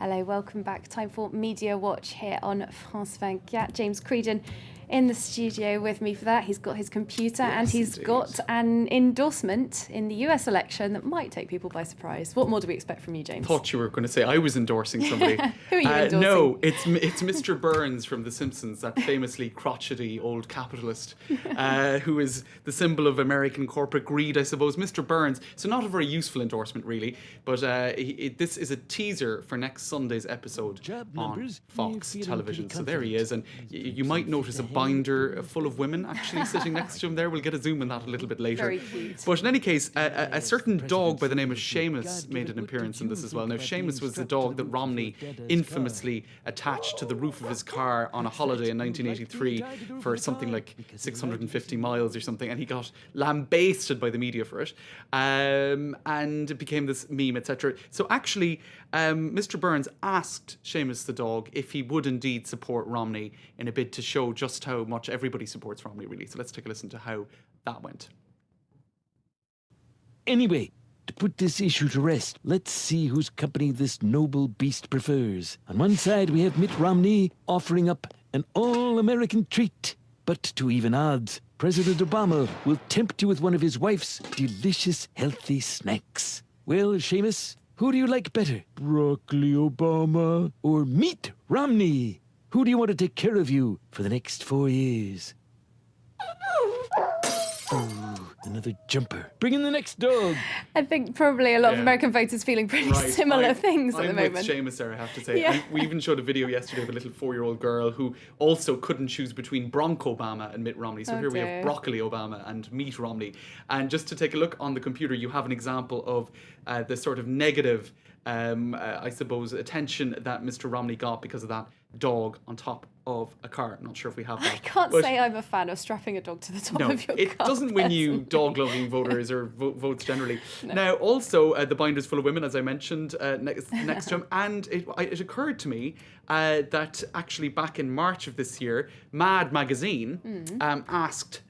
Hello, welcome back. Time for Media Watch here on France 24. James Creedon in the studio with me for that. He's got his computer and he's got an endorsement in the US election that might take people by surprise. What more do we expect from you, James? Thought you were going to say I was endorsing somebody. Who are you endorsing? No, it's Mr. Burns from The Simpsons, that famously crotchety old capitalist who is the symbol of American corporate greed, I suppose. Mr. Burns. So not a very useful endorsement, really, but this is a teaser for next Sunday's episode on Fox television. So there he is, and you might notice a binder full of women actually sitting next to him there. We'll get a zoom on that a little bit later. Very cute. But in any case, a certain dog by the name of Seamus made an appearance in this as well. Now, Seamus was the dog that Romney infamously attached to the roof of his car on a holiday in 1983 for something like 650 miles or something, and he got lambasted by the media for it, and it became this meme, etc. So actually, Mr. Burns asked Seamus the dog if he would indeed support Romney in a bid to show just how much everybody supports Romney, really. So let's take a listen to how that went. Anyway, to put this issue to rest, let's see whose company this noble beast prefers. On one side, we have Mitt Romney offering up an all-American treat. But to even odds, President Obama will tempt you with one of his wife's delicious, healthy snacks. Well, Seamus, who do you like better? Broccoli Obama or Mitt Romney? Who do you want to take care of you for the next 4 years? Oh, another jumper. Bring in the next dog. I think probably a lot of American voters feeling pretty similar things at the moment. I'm with Seamus there, I have to say. Yeah. And we even showed a video yesterday of a little 4-year-old girl who also couldn't choose between Bronco Obama and Mitt Romney. So here we have Broccoli Obama and Mitt Romney. And just to take a look on the computer, you have an example of the sort of negative, I suppose, attention that Mr. Romney got because of that dog on top of a car. I'm not sure if we have that. I can't say I'm a fan of strapping a dog to the top of your car. It doesn't win you dog-loving voters or votes generally. No. Now, also, the binder's full of women, as I mentioned, next to him. And it occurred to me that actually back in March of this year, Mad Magazine asked,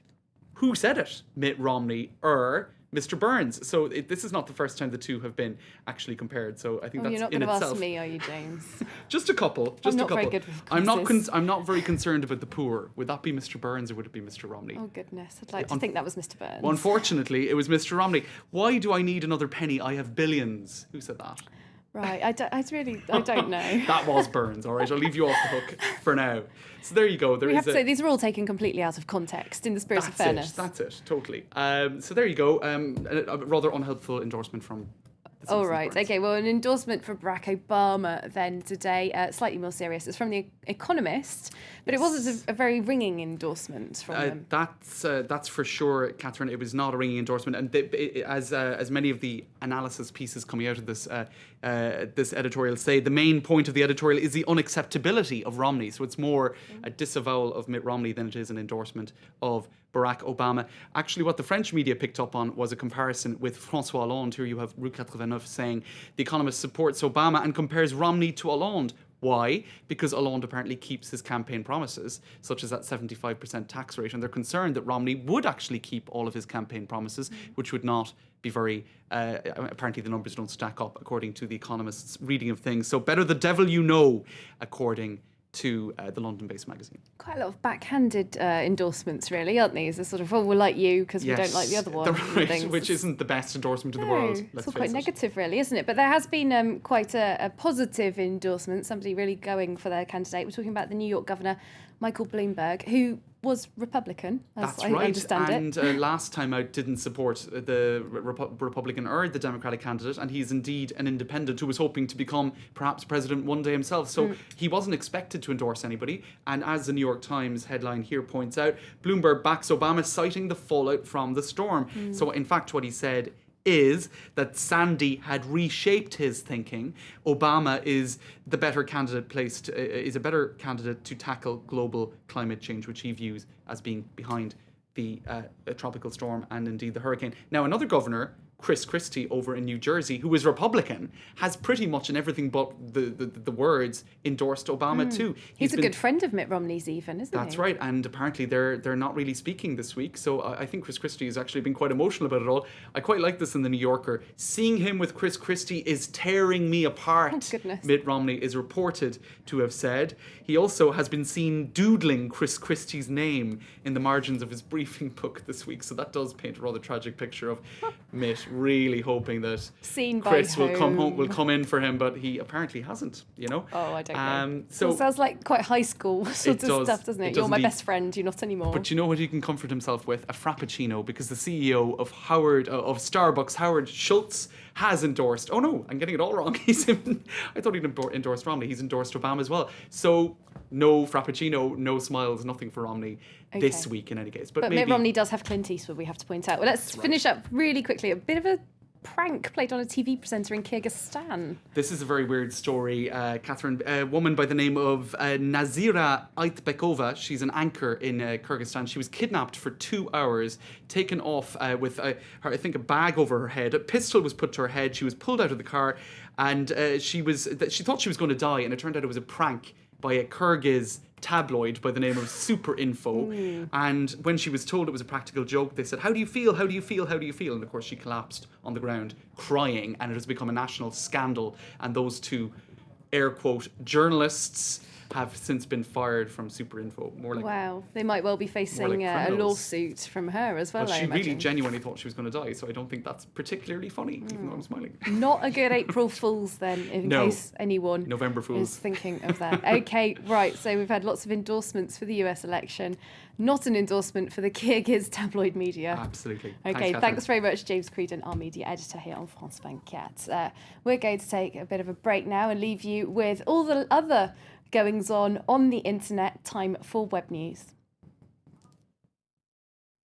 who said it, Mitt Romney or Mr. Burns? So this is not the first time the two have been actually compared. So I think that's you're not in going to itself. Ask me, are you, James? Just a couple. I'm not very good with I'm quizzes. I'm not very concerned about the poor. Would that be Mr. Burns or would it be Mr. Romney? Oh goodness, I'd like to think that was Mr. Burns. Well, unfortunately, it was Mr. Romney. Why do I need another penny? I have billions. Who said that? Right, I don't know. That was Burns, all right. I'll leave you off the hook for now. So there you go. We have to say these are all taken completely out of context in the spirit of fairness. That's it, totally. So there you go. A rather unhelpful endorsement from. All right. Okay. Well, an endorsement for Barack Obama then today, slightly more serious. It's from The Economist, but it wasn't a very ringing endorsement from them. That's for sure, Catherine. It was not a ringing endorsement, and as many of the analysis pieces coming out of this this editorial say, the main point of the editorial is the unacceptability of Romney. So it's more a disavowal of Mitt Romney than it is an endorsement of Barack Obama. Actually, what the French media picked up on was a comparison with François Hollande. Here you have Rue 89 saying The Economist supports Obama and compares Romney to Hollande. Why? Because Hollande apparently keeps his campaign promises, such as that 75% tax rate, and they're concerned that Romney would actually keep all of his campaign promises, which would not be very, apparently the numbers don't stack up according to The Economist's reading of things. So better the devil you know, according to the London-based magazine. Quite a lot of backhanded endorsements, really, aren't these? They're sort of, we'll like you because we don't like the other one. Right, which isn't the best endorsement in the world. It's all quite negative, really, isn't it? But there has been quite a positive endorsement, somebody really going for their candidate. We're talking about the New York governor, Michael Bloomberg, who was Republican, as I understand it. And last time out didn't support the Republican or the Democratic candidate, and he's indeed an independent who was hoping to become perhaps president one day himself. So he wasn't expected to endorse anybody. And as the New York Times headline here points out, Bloomberg backs Obama, citing the fallout from the storm. So in fact, what he said is that Sandy had reshaped his thinking. Obama is the better candidate is a better candidate to tackle global climate change, which he views as being behind the tropical storm and indeed the hurricane. Now, another governor Chris Christie over in New Jersey, who is Republican, has pretty much in everything but the words endorsed Obama too. He's a good friend of Mitt Romney's even, isn't he? That's right, and apparently they're not really speaking this week, so I think Chris Christie has actually been quite emotional about it all. I quite like this in the New Yorker. Seeing him with Chris Christie is tearing me apart, Oh, goodness. Mitt Romney is reported to have said. He also has been seen doodling Chris Christie's name in the margins of his briefing book this week, so that does paint a rather tragic picture of Mitt really hoping that Seen by Chris will whom? come in for him, but he apparently hasn't, Oh, I don't know. So It sounds like quite high school sort of does. stuff, doesn't it? It You're does my indeed. best friend, you're not anymore. But you know what he can comfort himself with? A Frappuccino, because the CEO of Starbucks, Howard Schultz, has endorsed. Oh no, I'm getting it all wrong. I thought he'd endorsed Romney. He's endorsed Obama as well. So no Frappuccino, no smiles, nothing for Romney this week in any case. But But maybe Mitt Romney does have Clint Eastwood, we have to point out. Well, let's finish up really quickly. A bit of a prank played on a TV presenter in Kyrgyzstan. This is a very weird story, Catherine. A woman by the name of Nazira Aitbekova, she's an anchor in Kyrgyzstan. She was kidnapped for 2 hours, taken off with, I think, a bag over her head. A pistol was put to her head. She was pulled out of the car, and she thought she was going to die, and it turned out it was a prank by a Kyrgyz tabloid by the name of Super Info. And when she was told it was a practical joke, they said, "How do you feel? How do you feel? How do you feel?" And of course she collapsed on the ground crying, and it has become a national scandal. And those two, air quote, journalists have since been fired from Super Info. More like Wow, they might well be facing like a criminals. lawsuit from her as well, But I she really imagine. genuinely thought she was going to die, so I don't think that's particularly funny, even though I'm smiling. Not a good April Fool's then, in No. case anyone November Fools. is thinking of that. Okay, right, so we've had lots of endorsements for the US election, not an endorsement for the Kyrgyz tabloid media. Absolutely. Okay, Catherine. thanks very much, James Creedon, our media editor here on France 24. We're going to take a bit of a break now and leave you with all the other goings on the internet. Time for web news.